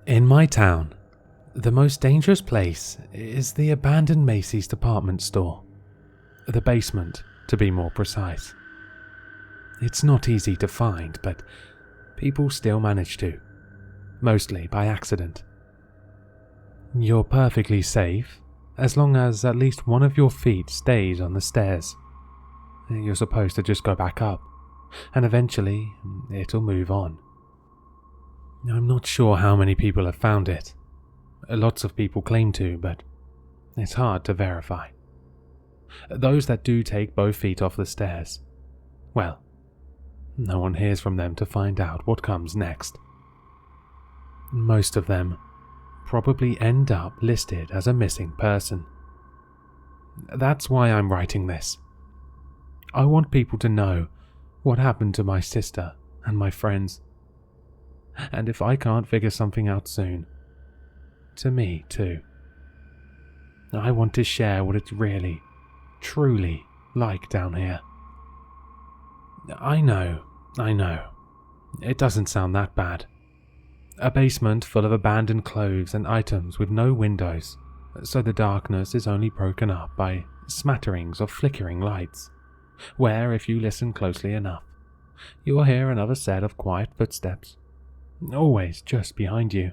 In my town, the most dangerous place is the abandoned Macy's department store. The basement, to be more precise. It's not easy to find, but people still manage to, mostly by accident. You're perfectly safe as long as at least one of your feet stays on the stairs. You're supposed to just go back up, and eventually it'll move on. I'm not sure how many people have found it. Lots of people claim to, but it's hard to verify. Those that do take both feet off the stairs, well, no one hears from them to find out what comes next. Most of them probably end up listed as a missing person. That's why I'm writing this. I want people to know what happened to my sister and my friends. And if I can't figure something out soon, to me too. I want to share what it's really, truly like down here. I know. It doesn't sound that bad. A basement full of abandoned clothes and items with no windows, so the darkness is only broken up by smatterings of flickering lights, where, if you listen closely enough, you'll hear another set of quiet footsteps, always just behind you.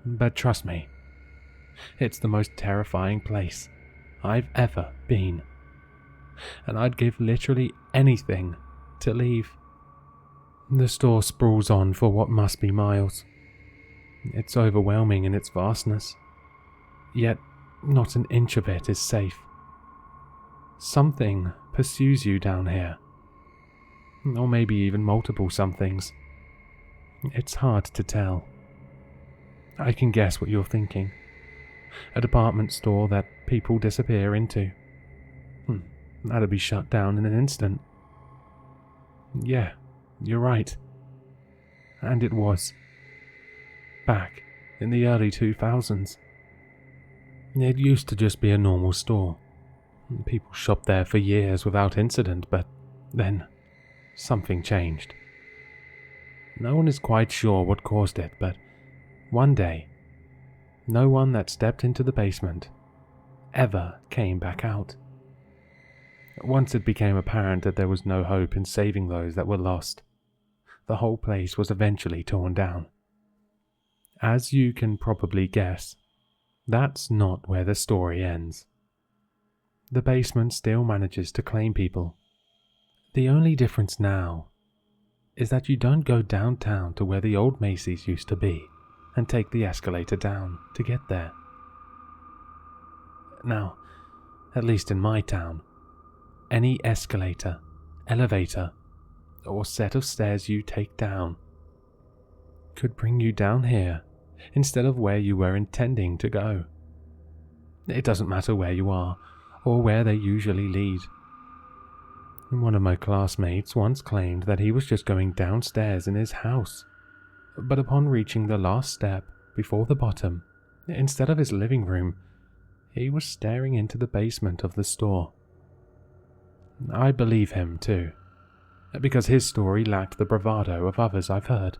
But trust me, it's the most terrifying place I've ever been, and I'd give literally anything to leave. The store sprawls on for what must be miles. It's overwhelming in its vastness, yet not an inch of it is safe. Something pursues you down here, or maybe even multiple somethings. It's hard to tell. I can guess what you're thinking. A department store that people disappear into. That'd be shut down in an instant. Yeah, you're right. And it was. Back in the early 2000s. It used to just be a normal store. People shopped there for years without incident, but then something changed. No one is quite sure what caused it, but one day, no one that stepped into the basement ever came back out. Once it became apparent that there was no hope in saving those that were lost, the whole place was eventually torn down. As you can probably guess, that's not where the story ends. The basement still manages to claim people. The only difference now is that you don't go downtown to where the old Macy's used to be and take the escalator down to get there. Now, at least in my town, any escalator, elevator, or set of stairs you take down could bring you down here instead of where you were intending to go. It doesn't matter where you are or where they usually lead. One of my classmates once claimed that he was just going downstairs in his house, but upon reaching the last step before the bottom, instead of his living room, he was staring into the basement of the store. I believe him too, because his story lacked the bravado of others I've heard.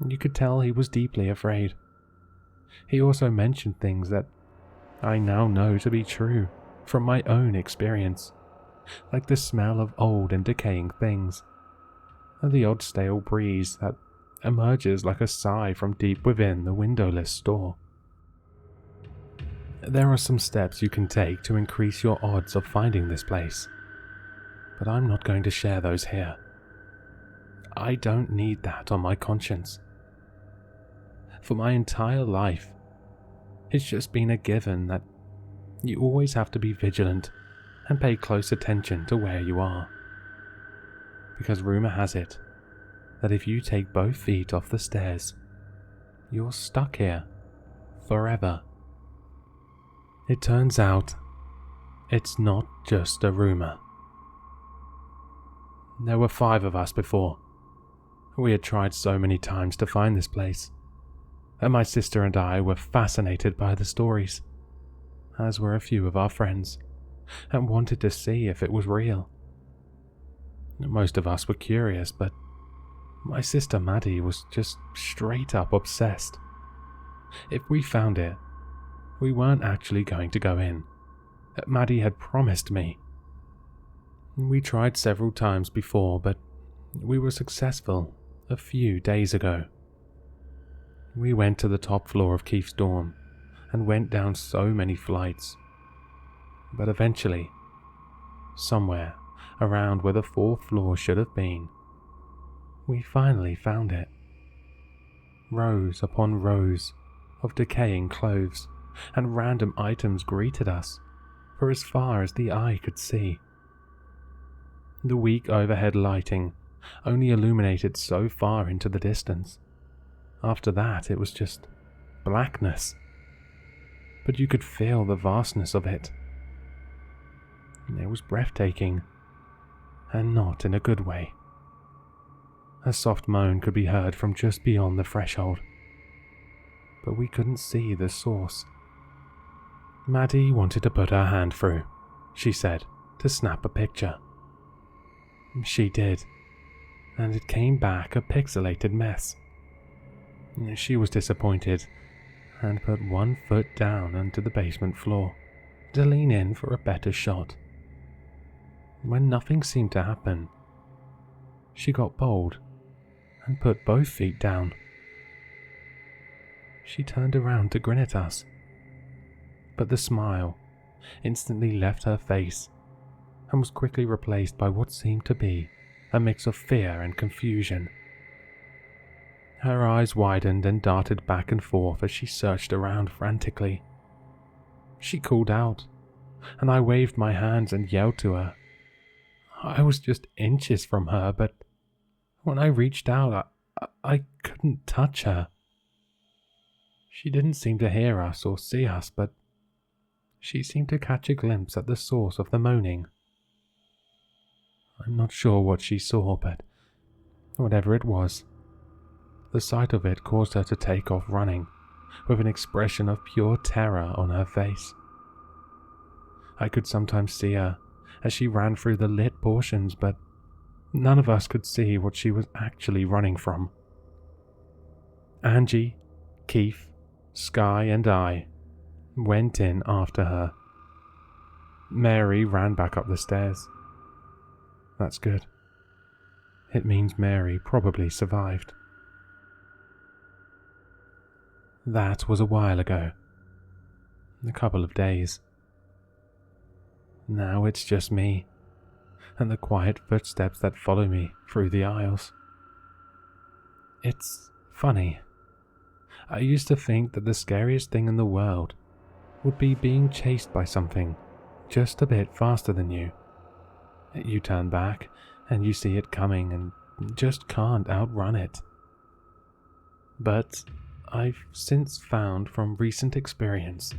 You could tell he was deeply afraid. He also mentioned things that I now know to be true from my own experience, like the smell of old and decaying things, and the odd stale breeze that emerges like a sigh from deep within the windowless store. There are some steps you can take to increase your odds of finding this place, but I'm not going to share those here. I don't need that on my conscience. For my entire life, it's just been a given that you always have to be vigilant and pay close attention to where you are. Because rumor has it that if you take both feet off the stairs, you're stuck here forever. It turns out it's not just a rumor. There were 5 of us before. We had tried so many times to find this place, and my sister and I were fascinated by the stories, as were a few of our friends, and wanted to see if it was real. Most of us were curious, but My sister Maddie was just straight up obsessed. If we found it, we weren't actually going to go in. Maddie had promised me. We tried several times before, but we were successful a few days ago. We went to the top floor of Keith's dorm and went down so many flights. But eventually, somewhere around where the fourth floor should have been, we finally found it. Rows upon rows of decaying clothes and random items greeted us for as far as the eye could see. The weak overhead lighting only illuminated so far into the distance. After that, it was just blackness. But you could feel the vastness of it. It was breathtaking, and not in a good way. A soft moan could be heard from just beyond the threshold, but we couldn't see the source. Maddie wanted to put her hand through, she said, to snap a picture. She did, and it came back a pixelated mess. She was disappointed and put 1 foot down onto the basement floor to lean in for a better shot. When nothing seemed to happen, she got bold and put both feet down. She turned around to grin at us, but the smile instantly left her face and was quickly replaced by what seemed to be a mix of fear and confusion. Her eyes widened and darted back and forth as she searched around frantically. She called out, and I waved my hands and yelled to her. I was just inches from her, but when I reached out, I couldn't touch her. She didn't seem to hear us or see us, but she seemed to catch a glimpse at the source of the moaning. I'm not sure what she saw, but whatever it was, the sight of it caused her to take off running, with an expression of pure terror on her face. I could sometimes see her as she ran through the lit portions, but none of us could see what she was actually running from. Angie, Keith, Sky, and I went in after her. Mary ran back up the stairs. That's good. It means Mary probably survived. That was a while ago. A couple of days. Now it's just me, and the quiet footsteps that follow me through the aisles. It's funny. I used to think that the scariest thing in the world would be being chased by something just a bit faster than you. You turn back and you see it coming and just can't outrun it. But I've since found from recent experience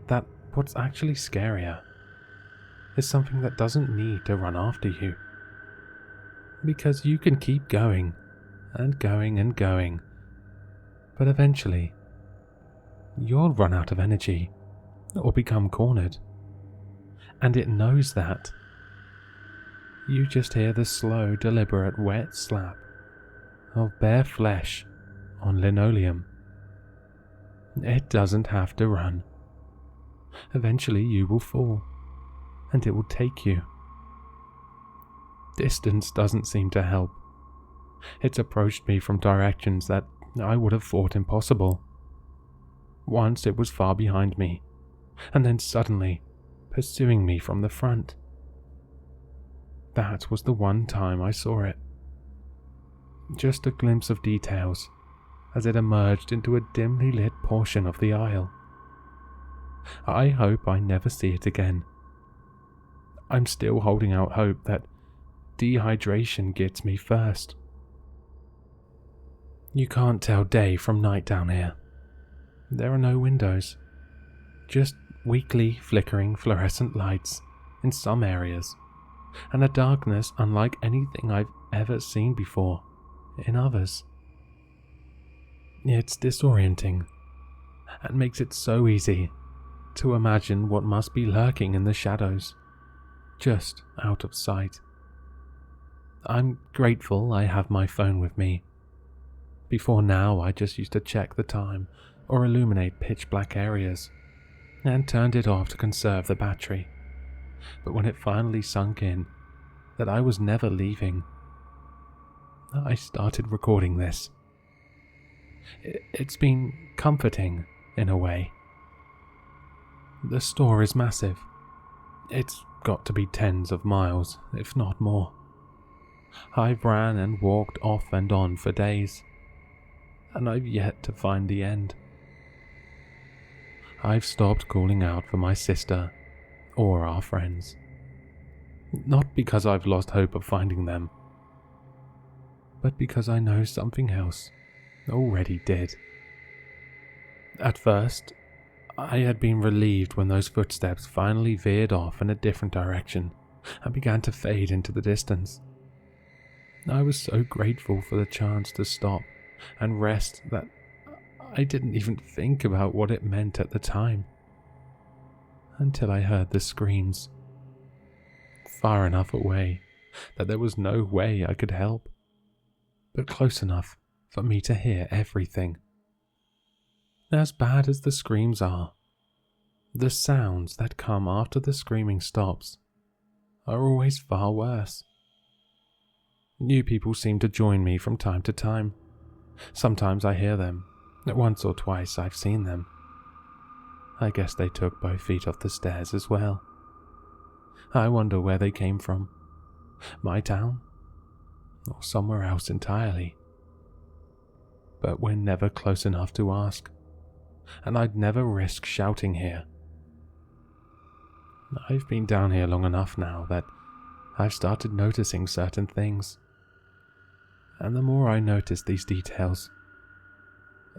that what's actually scarier is something that doesn't need to run after you. Because you can keep going and going and going, but eventually you'll run out of energy or become cornered. And it knows that. You just hear the slow, deliberate, wet slap of bare flesh on linoleum. It doesn't have to run. Eventually you will fall, and it will take you. Distance doesn't seem to help. It's approached me from directions that I would have thought impossible. Once it was far behind me, and then suddenly pursuing me from the front. That was the one time I saw it. Just a glimpse of details as it emerged into a dimly lit portion of the aisle. I hope I never see it again. I'm still holding out hope that dehydration gets me first. You can't tell day from night down here. There are no windows, just weakly flickering fluorescent lights in some areas, and a darkness unlike anything I've ever seen before in others. It's disorienting, and makes it so easy to imagine what must be lurking in the shadows, just out of sight. I'm grateful I have my phone with me. Before now, I just used to check the time or illuminate pitch black areas, and turned it off to conserve the battery. But when it finally sunk in that I was never leaving, I started recording this. It's been comforting, in a way. The store is massive. It's got to be tens of miles, if not more. I've ran and walked off and on for days, and I've yet to find the end. I've stopped calling out for my sister or our friends. Not because I've lost hope of finding them, but because I know something else already did. At first, I had been relieved when those footsteps finally veered off in a different direction and began to fade into the distance. I was so grateful for the chance to stop and rest that I didn't even think about what it meant at the time, until I heard the screams, far enough away that there was no way I could help, but close enough for me to hear everything. As bad as the screams are, the sounds that come after the screaming stops are always far worse. New people seem to join me from time to time. Sometimes I hear them. Once or twice I've seen them. I guess they took both feet off the stairs as well. I wonder where they came from. My town? Or somewhere else entirely? But we're never close enough to ask, and I'd never risk shouting here. I've been down here long enough now that I've started noticing certain things. And the more I notice these details,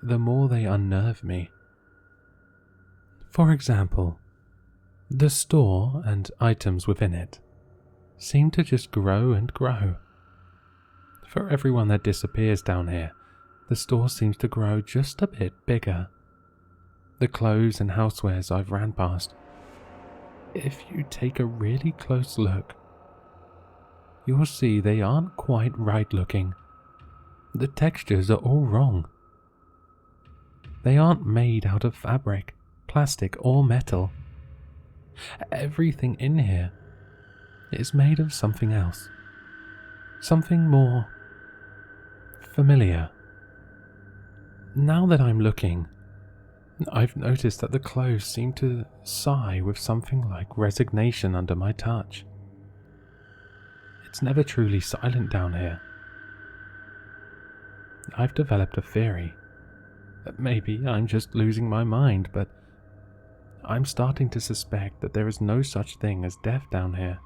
the more they unnerve me. For example, the store and items within it seem to just grow and grow. For everyone that disappears down here, the store seems to grow just a bit bigger. The clothes and housewares I've ran past, if you take a really close look, you'll see they aren't quite right looking. The textures are all wrong. They aren't made out of fabric, plastic, or metal. Everything in here is made of something else. Something more familiar. Now that I'm looking, I've noticed that the clothes seem to sigh with something like resignation under my touch. It's never truly silent down here. I've developed a theory that maybe I'm just losing my mind, but I'm starting to suspect that there is no such thing as death down here.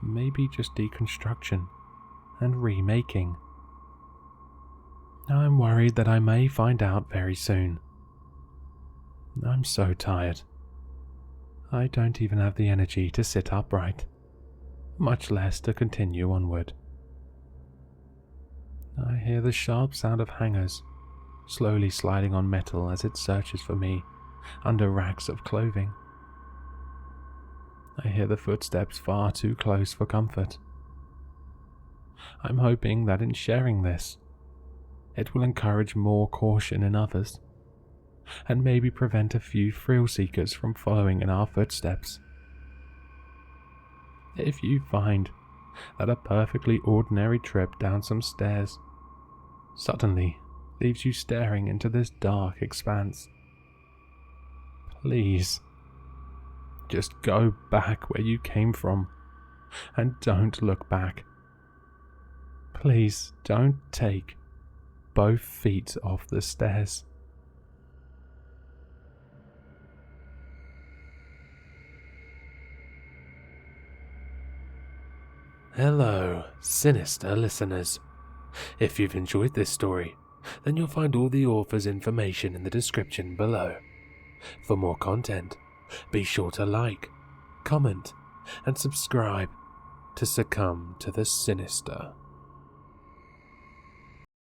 Maybe just deconstruction and remaking. I'm worried that I may find out very soon. I'm so tired. I don't even have the energy to sit upright, much less to continue onward. I hear the sharp sound of hangers slowly sliding on metal as it searches for me under racks of clothing. I hear the footsteps far too close for comfort. I'm hoping that in sharing this, it will encourage more caution in others, and maybe prevent a few thrill-seekers from following in our footsteps. If you find that a perfectly ordinary trip down some stairs suddenly leaves you staring into this dark expanse, please, just go back where you came from and don't look back. Please don't take both feet off the stairs. Hello, sinister listeners. If you've enjoyed this story, then you'll find all the author's information in the description below. For more content, be sure to like, comment, and subscribe to succumb to the sinister.